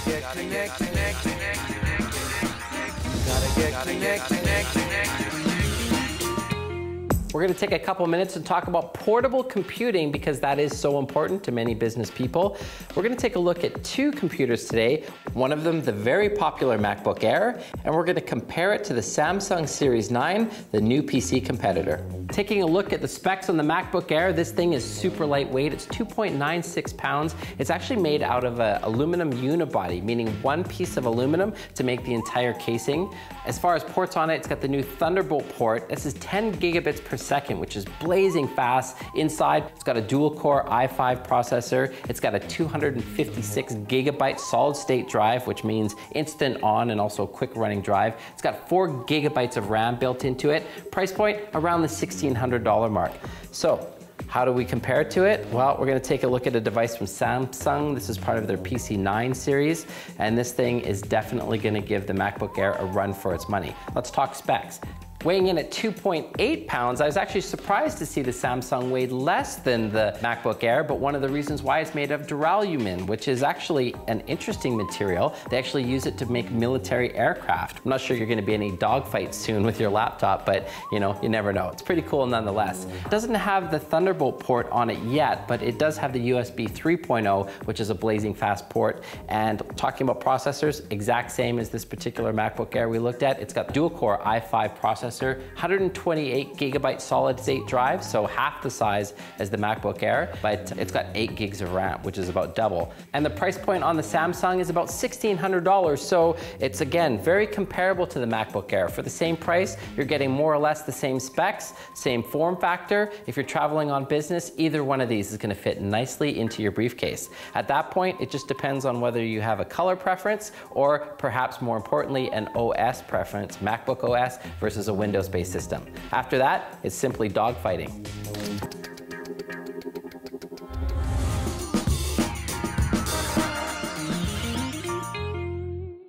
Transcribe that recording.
get connected. Gotta get connected. We're going to take a couple minutes and talk about portable computing because that is so important to many business people. We're going to take a look at two computers today. One of them, the very popular MacBook Air, and we're going to compare it to the Samsung Series 9, the new PC competitor. Taking a look at the specs on the MacBook Air, this thing is super lightweight. It's 2.96 pounds. It's actually made out of an aluminum unibody, meaning one piece of aluminum to make the entire casing. As far as ports on it, it's got the new Thunderbolt port. This is 10 gigabits per second, which is blazing fast. Inside, it's got a dual-core i5 processor. It's got a 256 gigabyte solid-state drive, which means instant on and also quick running drive. It's got 4 gigabytes of RAM built into it. Price point around the $1,600 mark. So, how do we compare it to it? Well, we're going to take a look at a device from Samsung. This is part of their PC9 series, and this thing is definitely going to give the MacBook Air a run for its money. Let's talk specs. Weighing in at 2.8 pounds, I was actually surprised to see the Samsung weighed less than the MacBook Air, but one of the reasons why it's made of duralumin, which is actually an interesting material. They actually use it to make military aircraft. I'm not sure you're going to be in any dogfights soon with your laptop, but you know, you never know. It's pretty cool nonetheless. It doesn't have the Thunderbolt port on it yet, but it does have the USB 3.0, which is a blazing fast port. And talking about processors, exact same as this particular MacBook Air we looked at. It's got dual-core i5 processor, 128 gigabyte solid-state drive, so half the size as the MacBook Air, but it's got 8 gigs of RAM, which is about double. And the price point on the Samsung is about $1,600, so it's again very comparable to the MacBook Air. For the same price, you're getting more or less the same specs, same form factor. If you're traveling on business, either one of these is going to fit nicely into your briefcase. At that point, it just depends on whether you have a color preference or perhaps more importantly, an OS preference, MacBook OS versus a Windows-based system. After that, it's simply dogfighting.